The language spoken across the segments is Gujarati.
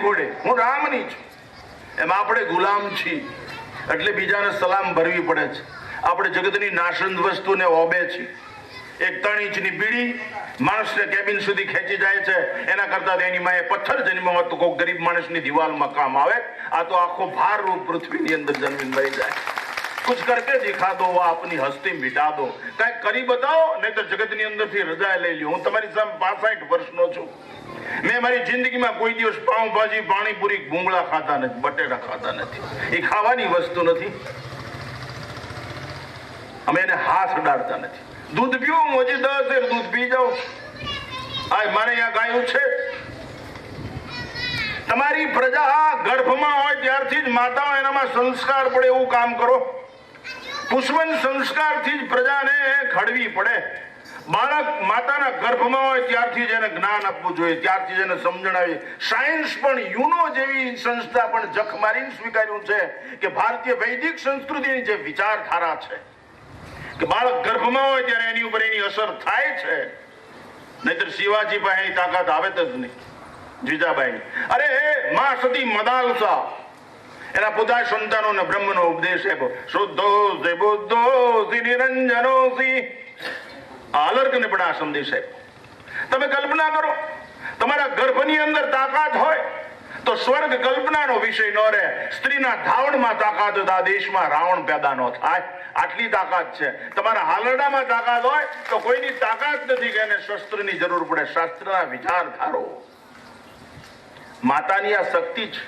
ઘોડે, હું રામની છું. એમ આપણે ગુલામ છીએ એટલે બીજાને સલામ ભરવી પડે છે. આપણે જગતની નાશવંત વસ્તુને ઓબે છીએ. 1 3 ઇંચની બીડી માણસને કેબિન સુધી ખેંચી જાય છે, એના કરતા એની માં પથ્થર જન્મ તો કોઈ ગરીબ માણસની દિવાલમાં કામ આવે. આ તો આખો ભાર રૂપ પૃથ્વીની અંદર જન્મીને મરી જાય. कुछ करके दिखा दो, वो अपनी हस्ती मिटा दो. कई કરી બતાવો, નહીં તો જગતની અંદરથી રજા લઈ લ્યો. હું તમારી સામે 65 વર્ષનો છું. મેં મારી જિંદગીમાં કોઈ દિવસ પાઉંભાજી, પાણીપુરી, ભૂંગળા ખાતા નથી, બટેટા ખાતા નથી. એ ખાવાની વસ્તુ નથી. અમે એને હાથ અડાડતા નથી. દૂધ પીવું, હું હજી 10 દૂધ પી જાઉં. આ મારે અહીંયા ગાયું છે. તમારી પ્રજા ગર્ભમાં હોય ત્યારથી જ માતાઓ એનામાં સંસ્કાર પડે એવું કામ કરો. પુષ્પન સંસ્કારથી જ પ્રજાને ઘડવી પડે. બાળક માતાના ગર્ભમાં હોય ત્યારથી જ એને જ્ઞાન આપવું જોઈએ, ત્યારથી જ એને સમજણ આવી. સાયન્સ પણ યુનો જેવી સંસ્થા પણ જખ મારીને સ્વીકાર્યું છે કે ભારતીય વૈદિક સંસ્કૃતિની જે વિચારધારા છે કે બાળક ગર્ભમાં હોય ત્યારે એની ઉપર એની અસર થાય છે. નહીતર શિવાજી પાસે એની તાકાત આવે જ નહીં. જીજાબાઈ, અરે માં સતી મદાલસા એના પોતા સંતાનોને બ્રહ્મનો ઉપદેશ આપ્યો. શુદ્ધો બુદ્ધો નિરંજનો આલર્કને પણ આ સંદેશ આપ્યો. તમે કલ્પના કરો, તમારા ગર્ભની અંદર તાકાત હોય તો સ્વર્ગ કલ્પનાનો વિષય ન રહે. સ્ત્રીના ધાવણમાં તાકાત હોય તો આ દેશમાં રાવણ પેદા ન થાય. આટલી તાકાત છે. તમારા હાલરડામાં તાકાત હોય તો કોઈની તાકાત નથી કે એને શસ્ત્રની જરૂર પડે. શાસ્ત્રના વિચારધારો માતાની આ શક્તિ છે.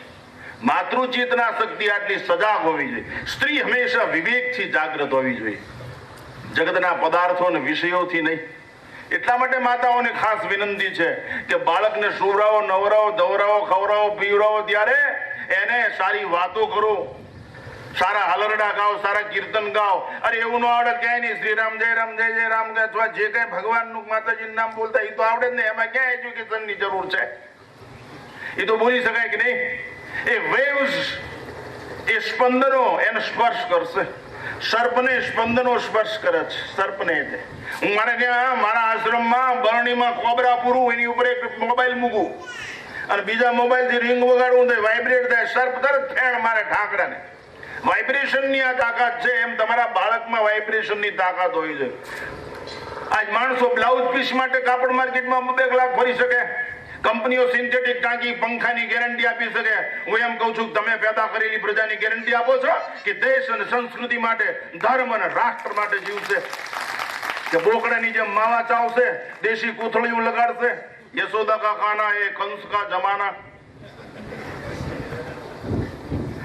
માતૃચેતના શક્તિ આટલી સજાગ હોવી જોઈએ. સ્ત્રી હંમેશા વિવેકથી જાગૃત હોવી જોઈએ, જગતના પદાર્થો અને વિષયોથી નહીં. એટલા માટે માતાઓને ખાસ વિનંતી છે કે બાળકને સુવરાવો, નવરાવો, દવરાવો, ખવરાવો, પીવરાવો ત્યારે એને સારી વાતો કરો, સારા હાલરડા ગાઓ, સારા કીર્તન ગાઓ. અરે એવું ન આવડે ક્યાંય નહીં. શ્રી રામ જય રામ, જય જય રામ અથવા જે કઈ ભગવાનનું માતાજીનું નામ બોલતા એ તો આવડે જ નહીં. એમાં ક્યાં એજ્યુકેશનની જરૂર છે? એ તો બોલી શકાય કે નહીં? એ વેવ્સ, એ સ્પંદનો એને સ્પર્શ કરશે. સર્પને સ્પંદનો સ્પર્શ કરે છે. સર્પને હું મારે ત્યાં મારા આશ્રમમાં બરણીમાં કોબરા પૂરું, એની ઉપર એક મોબાઈલ મૂકું અને બીજા મોબાઈલથી રિંગ વગાડવું તો વાઇબ્રેટ થાય. સર્પ તરત ફેણ મારે ઢાંકડાને. વાઇબ્રેશનની આ તાકાત છે. એમ તમારા બાળકમાં વાઇબ્રેશનની તાકાત હોવી જોઈએ. આજ માણસો બ્લાઉઝ પીસ માટે કાપડ માર્કેટમાં 2 લાખ ભરી શકે. કંપનીઓ સિન્થેટિક ટાંકી, પંખાની ગેરંટી આપી શકે. હું એમ કહું છું, તમે પેદા કરેલી પ્રજાની ગેરંટી આપો છો કે દેશ અને સંસ્કૃતિ માટે, ધર્મ અને રાષ્ટ્ર માટે જીવશે? કે બોકડાની જેમ માવા ચાવશે, દેશી કોથળીઓ લગાડશે? યશોદા કા ખાના એ કંસ કા જમાના.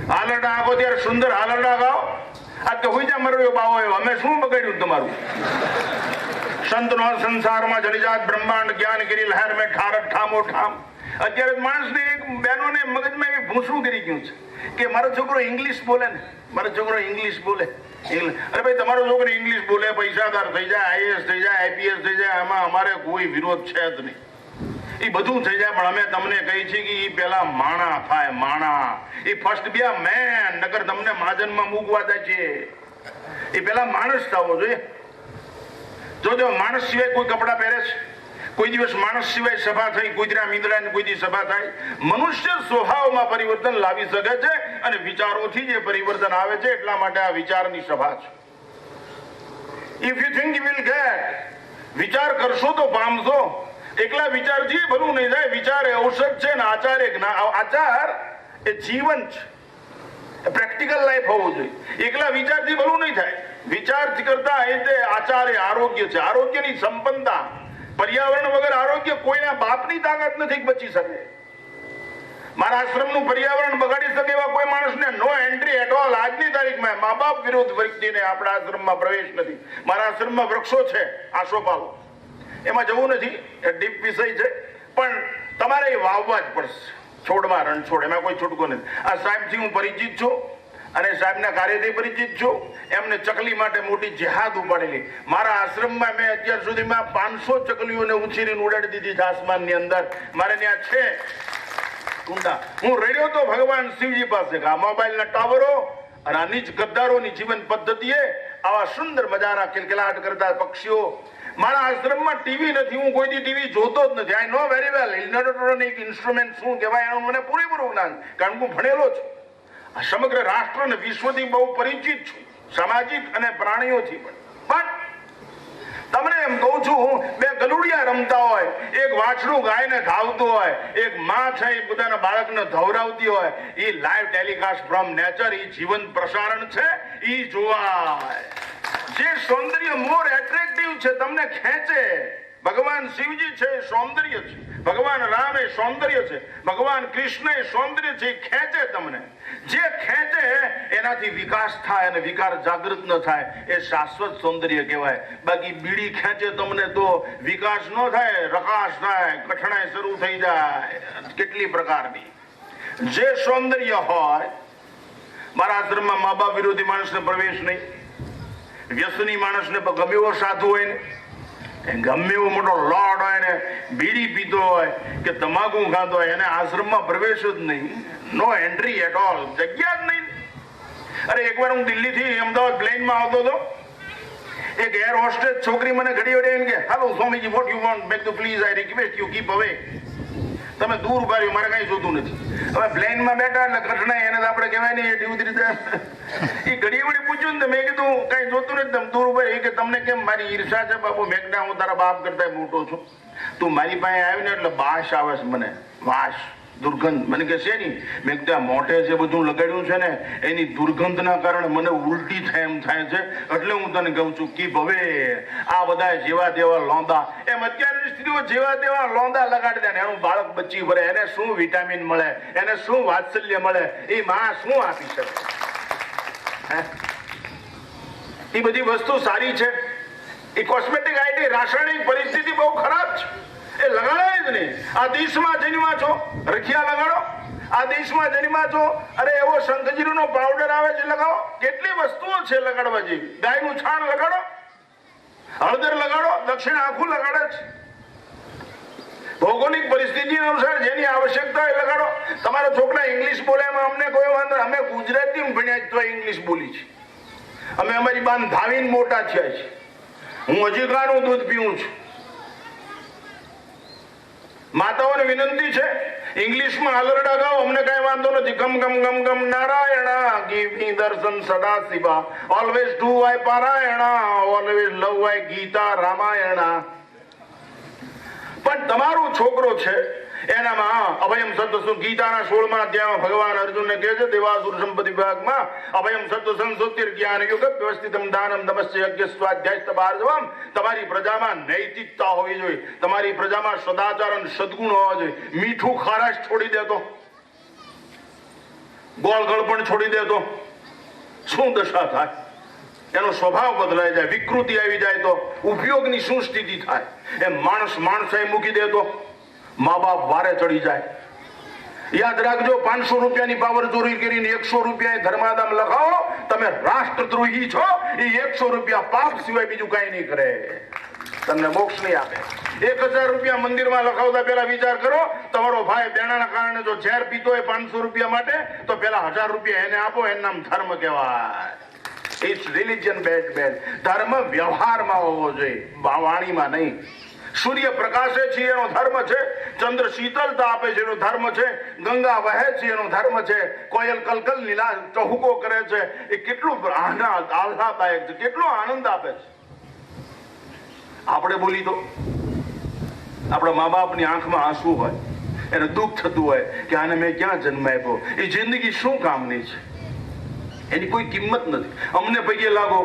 હાલરડા આખો ત્યારે સુંદર હાલરડા ગાઓ. આ તો હુઈજા મરવ્યો બાવો એવો. અમે શું બગાડ્યું તમારું? સંતનો સંસારમાં જનજાત બ્રહ્માંડ જ્ઞાન કરી લહેર મેં ઠારક ઠામો ઠામ. અત્યારે માણસને એક બહેનોને મગજમાં એવી ભૂસું કરી ગયું છે કે મારો છોકરો ઇંગ્લિશ બોલે ને, મારો છોકરો ઇંગ્લિશ બોલે. અરે ભાઈ, તમારો છોકરો ઇંગ્લિશ બોલે, પૈસાદાર થઈ જાય, આઈએએસ થઈ જાય, આઈપીએસ થઈ જાય, આમાં અમારે કોઈ વિરોધ છે જ નહીં. એ બધું થઈ જાય, પણ અમે તમને કહી છીએ કે એ પેલા માણા થાય. માણા એ ફર્સ્ટ બી આ મેન, નકર તમને મહાજનમાં મૂકવા જાય છે. એ પેલા માણસ થવો જોઈએ. જો માણસ સિવાય કોઈ કપડા પહેરે છે? કોઈ દિવસ માણસ સિવાય સભા થઈ? કુતરા મીંદડાની કોઈ દી સભા થાય? મનુષ્ય સ્વભાવમાં પરિવર્તન લાવી શકે છે અને વિચારોથી જે પરિવર્તન આવે છે. એટલા માટે આ વિચારની સભા છે. If you think you will get, વિચાર કરશો તો પામશો. એકલા વિચારથી ભલું નહીં થાય. વિચાર એ ઔષધ છે ને આચાર એ આચાર એ જીવન છે. પ્રેક્ટિકલ લાઈફ હોવું જોઈએ. એકલા વિચારથી ભલું નહીં થાય. વિચાર કરતા એ આચાર એ આરોગ્ય છે. આરોગ્યની સંપન્નતા. પર્યાવરણ વગર આરોગ્ય કોઈના બાપની તાકાત નથી બચી શકે. મારા આશ્રમનું પર્યાવરણ બગાડી શકે એવા કોઈ માણસને નો એન્ટ્રી એટ ઓલ. આજની તારીખમાં મા બાપ વિરુદ્ધ વ્યક્તિને આપણા આશ્રમમાં પ્રવેશ નથી. મારા આશ્રમમાં વૃક્ષો છે, આસોપાલો, એમાં જવું નથી, એ ડીપ વિષય છે. પણ તમારે એ વાવવા જ પડશે. છોડમાં રણછોડ, એમાં કોઈ છૂટકો નથી. આ સાહેબથી હું પરિચિત છું અને સાહેબના કાર્યથી પરિચિત છું. એમને ચકલી માટે મોટી જેહાદ ઉપાડેલી. મારા આશ્રમમાં મેં અત્યાર સુધીમાં 500 ચકલીઓને ઉછીરીને ઉડાડી દીધી છે આસમાનની અંદર. મારે ત્યાં છે ઊંડા. હું રડ્યો તો ભગવાન શિવજી પાસે કે આ મોબાઈલના ટાવરો અને આ નીચ ગદ્દારોની જીવન પદ્ધતિએ આવા સુંદર મજાના કિલકિલાટ કરતા પક્ષીઓ મારા આશ્રમમાં ટીવી નથી, હું કોઈથી ટીવી જોતો જ નથી. I know very well electronic instrument શું કહેવાય એનું મને પૂરેપૂરું જ્ઞાન, કારણ હું ભણેલો છું. સમગ્ર રાષ્ટ્ર અને વિશ્વથી બહુ પરિચિત છું, સામાજિક અને પ્રાણીઓથી પણ તમને એમ કહું છું, બે ગલુડિયા રમતા હોય, એક વાછડું ગાયને ધાવતું હોય, એક માં છે એ પોતાના બાળકને ધવરાવતી હોય, એ લાઈવ ટેલિકાસ્ટ ફ્રોમ નેચર, એ જીવન પ્રસારણ છે, એ જોવાય. જે સૌંદર્ય મોર એટ્રેક્ટિવ છે, તમને ખેંચે. ભગવાન શિવજી છે એ સૌંદર્ય છે, ભગવાન રામ એ સૌંદર્ય છે, ભગવાન કૃષ્ણ એ સૌંદર્ય છે, એ ખેંચે તમને. જે ખેંચે એનાથી વિકાસ થાય અને વિકાર જાગૃત ન થાય એ શાશ્વત સૌંદર્ય કહેવાય. બાકી બીડી ખેંચે તમને તો વિકાસ ન થાય, રકાશ થાય, કઠણાઈ શરૂ થઈ જાય, કેટલી પ્રકારની. જે સૌંદર્ય હોય, મારા આશ્રમમાં મા બાપ વિરોધી માણસને પ્રવેશ નહીં, વ્યસની માણસને ગમે એવો સાધુ હોય ને, ગમે એવો મોટો લોર્ડ હોય ને, બીડી પીતો હોય કે તમાકુ ખાતો હોય, એને આશ્રમમાં પ્રવેશ જ નહીં. નો એન્ટ્રી એટ ઓલ, જગ્યા જ નહીં. અરે એકવાર હું દિલ્હીથી અમદાવાદ પ્લેનમાં આવતો હતો, એક એર હોસ્ટેસ છોકરી મને ઘડી વડે કે hello Swamiji what you want, make two please I request you keep અવે. તમે દૂર ઉભા રહ્યો, મારે કઈ જોતું નથી. હવે પ્લેનમાં બેઠા એટલે કઠણાઈ, એને તો આપણે કહેવાય નહીં એટલી બધી રીતે. એ ઘડી વળી પૂછ્યું ને, મેં કીધું કઈ જોતું નથી, તમે દૂર ઉભા. કે તમને કેમ મારી ઈર્ષા છે બાપુ? મેં કીધું હું તારા બાપ કરતા મોટો છું, તું મારી પાસે આવી ને એટલે બાશ આવે છે મને, વાશ, દુર્ગંધ. મને કે છે નહીં. મેં કીધું મોઢે જે બધું લગાડ્યું છે ને એની દુર્ગંધના કારણે મને ઉલટી થાય એમ થાય છે, એટલે હું તને કહું છું કે હવે આ બધા જેવા તેવા લોંદા, એમ અત્યારની સ્ત્રીઓ જેવા તેવા લોંદા લગાડી દે ને એનું બાળક બચ્ચી ભરે, એને શું વિટામિન મળે, એને શું વાત્સલ્ય મળે, એ માં શું આપી શકે? એ બધી વસ્તુ સારી છે. એ કોસ્મેટિક આઈટી, રાસાયણિક પરિસ્થિતિ બહુ ખરાબ છે, એ લગાડાય જ નહીં. આ દેશમાં જન્મા છો, રખિયા લગાડો. આ દેશમાં જન્મા છો, અરે એવો શંખજીરુનો પાવડર આવે છે, લગાવો. કેટલી વસ્તુઓ છે લગાડવા જેવી. ગાયનું છાણ લગાડો, હળદર લગાડો, દક્ષિણ આખું લગાડે છે. ભૌગોલિક પરિસ્થિતિ અનુસાર જેની આવશ્યકતા હોય લગાડો. તમારા છોકરા ઇંગ્લિશ બોલે એમાં અમને કોઈ વાંધો, અમે ગુજરાતી ભણ્યા તો ઇંગ્લિશ બોલી છે. અમે અમારી બાન ધાવીને મોટા થયા છે. હું હજી ગાનું દૂધ પીવું છું. માતાઓને વિનંતી છે, ઇંગ્લિશમાં હાલરડા ગાઓ, અમને કઈ વાંધો નથી. ગમ ગમ ગમ ગમ Narayan, give me darshan Sada Shiva, always do I parayan, always love I Gita Ramayan. પણ તમારો છોકરો છે એનામાં અભયમ સત્વ, ગીતાના 16મા અધ્યાયમાં ભગવાન અર્જુનને કહે છે, દેવાસુર સંપત્તિ વિભાગમાં અભયમ સત્વ સંસુતિર જ્ઞાન યુગ વ્યવસ્થિતમ દાનમ નમસ્ય યજ્ઞ સ્વાધ્યાય તબાર્જવમ. તમારી પ્રજામાં નૈતિકતા હોવી જોઈએ, તમારી પ્રજામાં સદાચાર અને સદગુણ હોવા જોઈએ. મીઠું ખારાશ છોડી દેતો, ગોળ ગળપણ છોડી દેતો શું દશા થાય? એનો સ્વભાવ બદલાઈ જાય, વિકૃતિ આવી જાય તો ઉપયોગની શું સ્થિતિ થાય? એ માણસ માણસાઈ મૂકી દેતો મા બાપ વારે ચડી જાય. યાદ રાખજો, 500 રૂપિયાની પાવર ચોરી કરીને 100 રૂપિયા ધર્માદામ લખાવો, તમે રાષ્ટ્રદ્રોહી છો. એ 100 રૂપિયા પાપ સિવાય બીજું કઈ નહીં કરે, તમને મોક્ષ નહીં આપે. 1000 રૂપિયા મંદિરમાં લખાવતા પેલા વિચાર કરો, તમારો ભાઈ દેણાના કારણે જો ઝેર પીતો હોય 500 રૂપિયા માટે, તો પેલા 1000 રૂપિયા એને આપો, એનું નામ ધર્મ કહેવાય. It's religion bad. ધર્મ વ્યવહારમાં હોવો જોઈએ, વાણીમાં નહીં. સૂર્ય પ્રકાશે છે એનો ધર્મ છે, ચંદ્ર શીતળતા આપે છે એનો ધર્મ છે, ગંગા વહે છે એનો ધર્મ છે, કોયલ કલકલ લીલા ચહુકો કરે છે, એ કેટલું આહ્લાદદાયક છે, કેટલો આનંદ આપે છે. આપણે બોલી તો આપણા મા બાપની આંખમાં આંસુ હોય, એને દુઃખ થતું હોય કે આને મેં ક્યાં જન્મ આપ્યો, એ જિંદગી શું કામની છે, એની કોઈ કિંમત નથી. અમને પૈયે લાગો,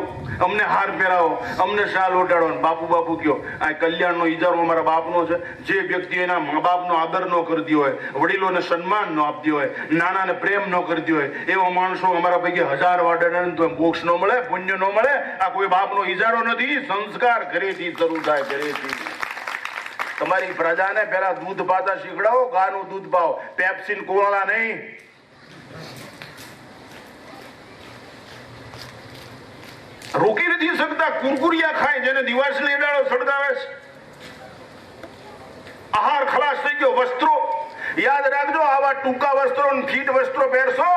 અમને હાર પહેરાવો, અમને શાલ ઓટાડો, બાપુ બાપુ કયો. આ કલ્યાણનો ઈજારો અમારા બાપનો છે. જે વ્યક્તિ એના મા બાપનો આદર ન કરતી હોય, વડીલોને સન્માન ન આપતી હોય, નાનાને પ્રેમ ન કરતી હોય, એવા માણસો અમારા પૈકી 1000 વાડે તો મોક્ષ ન મળે, પુણ્ય ન મળે. આ કોઈ બાપનો ઈજારો નથી, સંસ્કાર ઘરેથી શરૂ થાય, ઘરેથી. તમારી પ્રજાને પેલા દૂધ પાતા શીખડાવો, ગાનું દૂધ પાવો, પેપ્સિન કોળા નહીં. રોકી નથી શકતા, કુરકુરિયા ખાય, જેને દિવાસળી દાડો સળગાવે છે. આહાર ખલાસ થઈ ગયો. વસ્ત્રો યાદ રાખજો, આવા ટૂંકા વસ્ત્રો ફીટ વસ્ત્રો પહેરશો,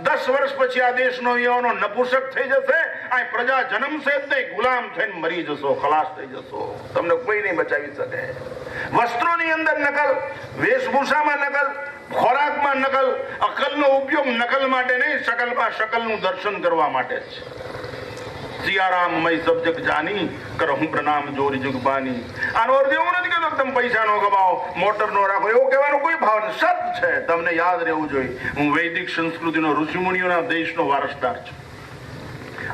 10 વર્ષ પછી આ દેશનો યુવાનો નપુસક થઈ જશે આ પ્રજા જન્મશે જ નહીં, ગુલામ થઈને મરી જશો, ખલાસ થઈ જશો, તમને કોઈ નહીં બચાવી શકે. વસ્ત્રોની અંદર નકલ, વેશભૂષામાં નકલ, ખોરાકમાં નકલ. અકલનો ઉપયોગ નકલ માટે નહીં, શકલમાં શકલનું દર્શન કરવા માટે જ. સિયારામ મય સબ જગ જાની, કરહું પ્રણામ જોરી જુગબાની. આનો અર્થ એવો નથી કે તમે પૈસા નો કમાઓ, મોટર નો રાખો, એવો કહેવાનો કોઈ ભાવ નથી. સત છે, તમને યાદ રહેવું જોઈએ. હું વૈદિક સંસ્કૃતિનો, ઋષિમુનિઓના દેશનો વારસદાર છું.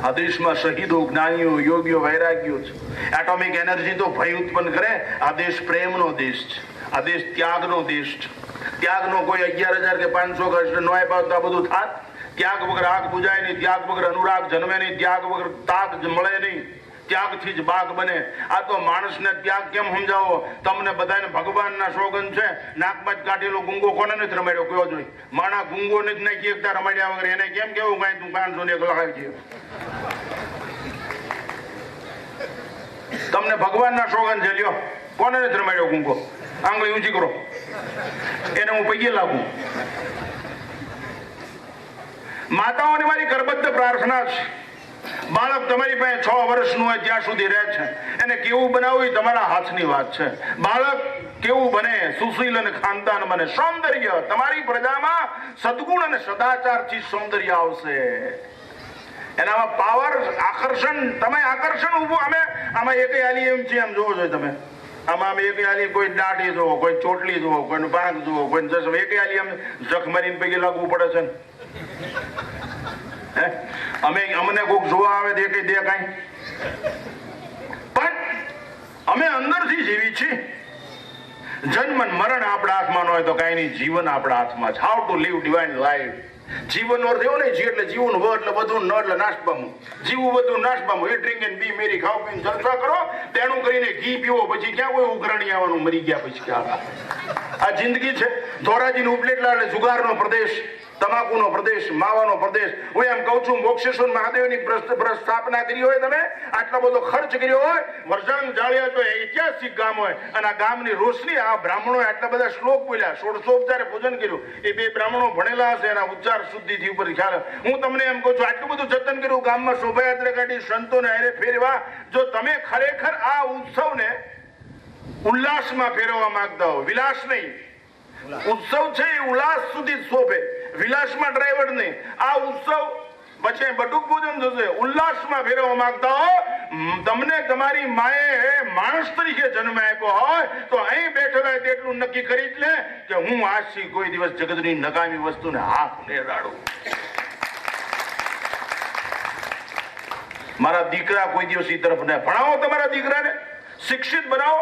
આ દેશમાં શહીદો, જ્ઞાનીઓ, યોગીઓ, વૈરાગ્યો છે. એટોમિક એનર્જી તો ભય ઉત્પન્ન કરે. આ દેશ પ્રેમનો દેશ છે. આ દેશ ત્યાગનો દેશ છે. ત્યાગનો કોઈ 11,000 કે 500 કષ્ટ નો આપ્યા તો આ બધું થાત. ત્યાગ વગર આગ બુજાય નહીં, ત્યાગ વગર અનુરાગ જન્મે નહીં, ત્યાગ વગર તાગ મળે નહીં, ત્યાગથી જ બાગ બને. આ તો માણસને ત્યાગ કેમ સમજાવો? તમને બધાને ભગવાનના સોગન છે. નાકમાં જ કાઢેલો ગુંગો કોને નથી રમાડ્યો કયો જોઈ? માણા ગુંગો નથી નાખી એકતા રમાડ્યા વગર એને કેમ કેવું કાંઈ તું 500 લખાવી છે? તમને ભગવાનના સોગન છે, લ્યો કોને નથી રમાડ્યો ગુંગો? આંગળી ઊંચી કરો, એને હું પૈયે લાગુ. માતાઓની મારી કરબદ્ધ પ્રાર્થના છે, બાળક તમારી પાસે 6 વર્ષનું હોય ત્યાં સુધી રહે છે, એને કેવું બનાવવું એ તમારા હાથની વાત છે. બાળક કેવું બને, સુશીલ અને ખાનદાન બને. સૌંદર્ય, તમારી પ્રજામાં સદગુણ અને સદાચારથી સૌંદર્ય આવશે. એનામાં પાવર, આકર્ષણ, તમે આકર્ષણ ઉભું. અમે આમાં એક આલી એમ છે, એમ જોવો જોઈએ તમે. આમાં અમે એક આલી, કોઈ દાઢી જોવો, કોઈ ચોટલી જોવો, કોઈનું પાંખ જોવો, કોઈ જશ, એક આલી એમ જખ મારીને પૈકી લાગવું પડે છે. અમને કોઈક જોવા આવે દે કઈ દે કાંઈ, પણ અમે અંદરથી જીવી છીએ. જન્મ મરણ આપણા હાથમાં ન હોય તો કઈ નહીં, જીવન આપણા હાથમાં છે. How to live divine life. જીવનનો અર્થ એવો નહીં જી એટલે જીવન, વ એટલે બધું, ન એટલે નાશ પામવું. જીવવું બધું નાશ પામવું. એ ડ્રિંક એન્ડ બી મેરી, ખાવ પીને જલસા કરો, તેનું કરીને ઘી પીવો, પછી ક્યાં કોઈ ઉઘરાણી આવવાનું, મરી ગયા પછી ક્યાં? આ જિંદગી છે. ધોરાજીનું ઉપલેટલા એટલે જુગારનો પ્રદેશ, તમાકુનો પ્રદેશ, માવાનો પ્રદેશ. હું એમ કહું છું, મોક્ષેશ્વર મહાદેવની સ્થાપના કરી હોય, તમે આટલો બધો ખર્ચ કર્યો હોય, વરસાણ જાળ્યા તો ઐતિહાસિક ગામ હોય, અને આ ગામની રોશની, આ બ્રાહ્મણો આટલા બધા શ્લોક બોલ્યા, 1600 પૂજન કર્યું. એ 2 બ્રાહ્મણો ભણેલા હશે, એના ઉચ્ચાર શુદ્ધિથી ઉપર ખ્યાલ. હું તમને એમ કહું છું, આટલું બધું જતન કર્યું, ગામમાં શોભાયાત્રા કાઢી, સંતોને હારે ફેરવા. જો તમે ખરેખર આ ઉત્સવને ઉલ્લાસમાં ફેરવવા માંગતા હો, વિલાસ નહીં. ઉત્સવ છે એ ઉલ્લાસ સુધી શોભે, વિલાસમાં ડ્રાઈવર નહીં. આ ઉત્સવ પછી બટુક પૂજન થશે. ઉલ્લાસમાં ફેરવવા માંગતા હો, તમને તમારી માએ માણસ તરીકે જન્મ આપ્યો હોય તો અહીં બેઠેલા તેટલું નક્કી કરી જ લે કે હું આજથી કોઈ દિવસ જગતની નકામી વસ્તુને હાથ નહીં અડાડું. મારા દીકરા કોઈ દિવસ એ તરફ ને ભણાવો, તમારા દીકરાને શિક્ષિત બનાવો,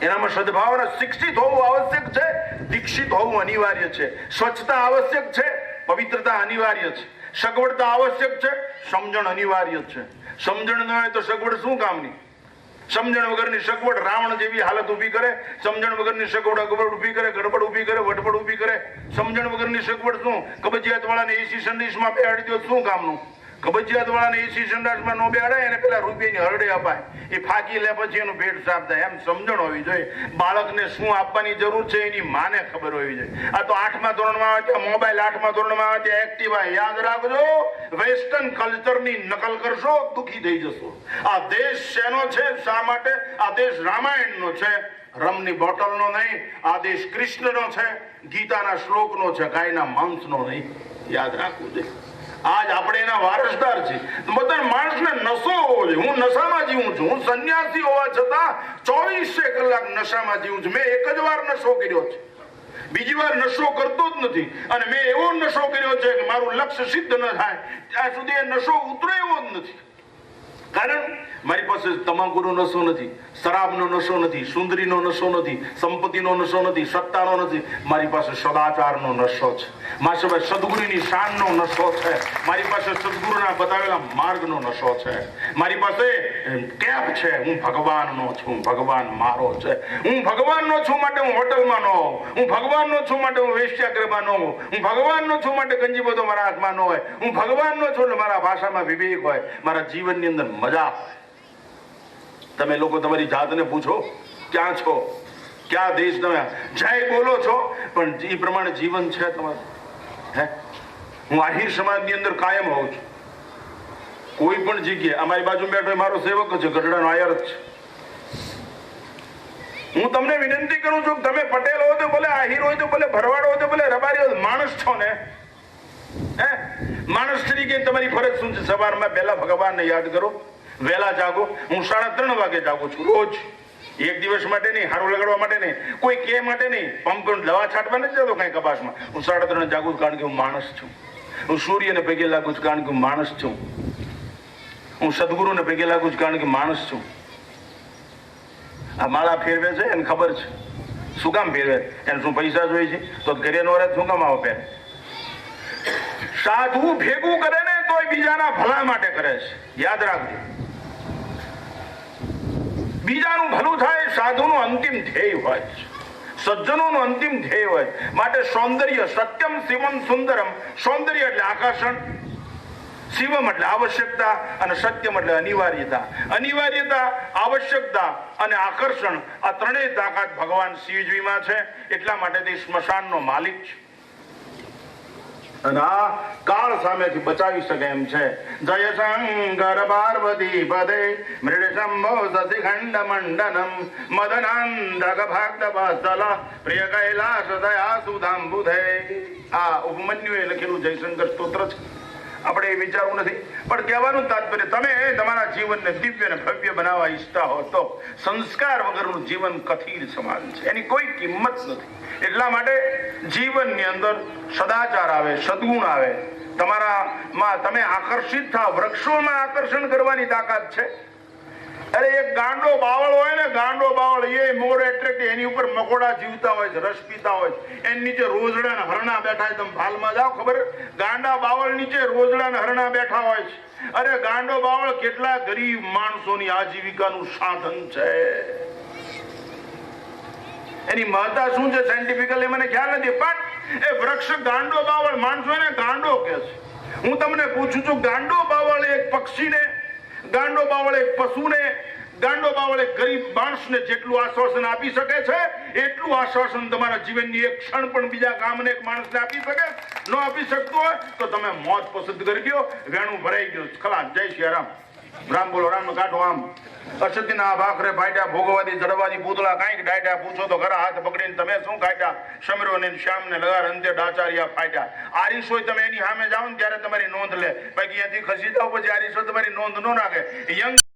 એનામાં સદભાવના. શિક્ષિત હોવું આવશ્યક છે, દીક્ષિત હોવું અનિવાર્ય છે. સ્વચ્છતા આવશ્યક છે, પવિત્રતા અનિવાર્ય છે. સગવડતા આવશ્યક છે, સમજણ અનિવાર્ય છે. સમજણ ન હોય તો સગવડ શું કામની? સમજણ વગરની સગવડ રાવણ જેવી હાલત ઉભી કરે. સમજણ વગરની સગવડ અગવડ ઉભી કરે, ગડબડ ઉભી કરે, વટવડ ઉભી કરે. સમજણ વગરની સગવડ શું? કબજિયાત વાળાને એસી સંદેશમાં બેહાડી દો, શું કામનું? કબજિયાત વાળાને એસી સંડાસમાં નો બેહાડે, એને પેલા રૂપિયાની હરડે અપાય, એ ફાકી લે, પછી એનું પેટ સાફ થાય. એમ સમજણ હોવી જોઈએ. બાળકને શું આપવાની જરૂર છે એની માને ખબર હોવી જોઈએ. આ તો 8મા ધોરણમાં આવે ત્યાં મોબાઈલ, 8મા ધોરણમાં આવે ત્યાં એક્ટિવા. યાદ રાખજો, વેસ્ટર્ન કલ્ચરની નકલ કરશો, દુખી થઈ જશો. આ દેશ શેનો છે? શા માટે? આ દેશ રામાયણનો છે, રમની બોટલનો નહીં. આ દેશ કૃષ્ણનો છે, ગીતાના શ્લોકનો છે, ગાયના માંસનો નહીં. યાદ રાખવું જોઈએ. આજ આપણે એના વારસદાર છીએ. બધા માણસને નશો હોવો જોઈએ. હું નશામાં જીવું છું. હું સંન્યાસી હોવા છતાં 24 કલાક નશામાં જીવું છું. મેં એક જ વાર નશો કર્યો છે, બીજી વાર નશો કરતો જ નથી. અને મેં એવો નશો કર્યો છે કે મારું લક્ષ્ય સિદ્ધ ન થાય ત્યાં સુધી એ નશો ઉતરે એવો જ નથી. કારણ મારી પાસે તમાકુનો નશો નથી, શરાબનો નશો નથી, સુંદરીનો નશો નથી, સંપત્તિનો નશો નથી, સત્તાનો નથી. મારી પાસે સદાચારનો નશો છે. મારી પાસે સદગુરુની શાનનો નશો છે. મારી પાસે સદગુરુના બતાવેલા માર્ગનો નશો છે. મારી પાસે કેપ છે. હું ભગવાનનો છું, ભગવાન મારો છે. હું ભગવાનનો છું માટે હું હોટલમાં ન હોઉં. હું ભગવાનનો છું માટે હું વેશ્યાગૃહમાં ન હોઉં. હું ભગવાનનો છું માટે ગંજીબોધો મારા હાથમાં ન હોય. હું ભગવાનનો છું એટલે મારા ભાષામાં વિવેક હોય, મારા જીવનની અંદર મજા. તમે લોકો તમારી જાતને પૂછો, ક્યાં છો, ક્યાં દેશ? તમે જય બોલો છો, પણ એ પ્રમાણે જીવન છે તમારું? હે, હું આહિર સમાજની અંદર કાયમ હોઉં છું. કોઈ પણ જગ્યાએ અમારી બાજુ બેઠો મારો સેવક છે, ગઢડાનો આયર જ છે. હું તમને વિનંતી કરું છું, તમે પટેલ હો તો ભલે, આહિર હોય તો ભલે, ભરવાડ હોય તો ભલે, રબારી હોય, માણસ છો ને. હે, માણસ તરીકે તમારી ફરજ શું છે? સવારમાં પહેલા ભગવાનને યાદ કરો, વહેલા જાગો. હું 3:30 વાગે જાગું છું રોજ. એક દિવસ માટે નહીં, હારું લગાડવા માટે નહીં, કોઈ કે માટે નહીં, પંપ દવા છાંટવા નથી જતો કઈ કપાસમાં. હું 3:30 જાગું છું કારણ કે હું માણસ છું. હું સૂર્યને પગે લાગુ છું કારણ કે હું માણસ છું. હું સદગુરુને પગે લાગુ છું કારણ કે માણસ છું. આ માળા ફેરવે છે એને ખબર છે શું કામ ફેરવે, એને શું પૈસા જોઈએ છે? તો ઘરે નો રહે શું કામ આવો પહેરે? સાધુ ભેગું કરે ને તોય બીજાના ભલા માટે કરે છે. યાદ રાખજો, બીજાનું ભલું થાય સાધુનું અંતિમ ધ્યેય હોય છે, સજ્જનોનું અંતિમ ધ્યેય હોય. માટે સૌંદર્ય, સત્યમ શિવમ સુંદરમ. સૌંદર્ય એટલે આકર્ષણ, શિવમ એટલે આવશ્યકતા, અને સત્યમ એટલે અનિવાર્યતા. અનિવાર્યતા, આવશ્યકતા અને આકર્ષણ, આ ત્રણેય તાકાત ભગવાન શિવજીમાં છે. એટલા માટે તે સ્મશાનનો માલિક છે અને આ કાળ સામેથી બચાવી શકે એમ છે. જય શંકર પાર્વતી પદે મૃડ શંભો શશિખંડ મંડનમ મદનાંદક ભક્ત વત્સલ પ્રિય કૈલાસ દયા સુધામ બુધે. આ ઉપમન્યુએ લખેલું જયશંકર સ્તોત્ર છે. આપણે એ વિચારવું નથી, પણ કહેવાનું તાત્પર્ય, તમે તમારા જીવનને દિવ્ય અને ભવ્ય બનાવવા ઈચ્છતા હો તો સંસ્કાર વગરનું જીવન કથીર સમાન છે, એની કોઈ કિંમત નથી. એટલા માટે જીવનની અંદર સદાચાર આવે, સદગુણ આવે, તમારામાં તમે આકર્ષિત થાવ. વૃક્ષોમાં આકર્ષણ કરવાની તાકાત છે. અરે એક ગાંડો બાવળ હોય ને, ગાંડો બાવળ, એ મોર એટ્રેક્ટિવ, એની ઉપર મકોડા જીવતા હોય છે, રસ પીતા હોય છે, એની નીચે રોજડા ને હરણા બેઠા. તમે ભાલમાં જાઓ, ખબર, ગાંડા બાવળ નીચે રોજડા ને હરણા બેઠા હોય છે. અરે ગાંડો બાવળ કેટલા ગરીબ માણસોની આજીવિકાનું સાધન છે. એની મહત્તા શું છે સાયન્ટિફિકલી મને ખ્યાલ નથી, પણ એ વૃક્ષ ગાંડો બાવળ માણસો એને ગાંડો કે છે. હું તમને પૂછું છું, ગાંડો બાવળ એક પક્ષીને, ગાંડો બાવળ એક પશુને, ગાંડો બાવળ એક ગરીબ માણસને જેટલું આશ્વાસન આપી શકે છે એટલું આશ્વાસન તમારા જીવનની એક ક્ષણ પણ બીજા ગામને એક માણસને આપી શકે? ન આપી શકતો હોય તો તમે મોત પસંદ કરી દો. વેણું ભરાઈ ગયું, ખલાસ. જય શ્રી રામ. રામ બોલો, રામ કાઢો આમ. અસત્યના ભાખરે ફાટ્યા, ભોગવાદી જડવાદી પૂતળા કાંઈક ડાયટા. પૂછો તો ખરા, હાથ પકડીને તમે શું કાઢ્યા? શમરો ને શ્યામ ને લગાર અંતે ડાચારિયા ફાટ્યા. આરીશોય તમે એની સામે જાઓ ને ત્યારે તમારી નોંધ લે, બાકી અહીંયાથી ખસી જાઓ પછી આરીશો તમારી નોંધ ન નાખે. યંગ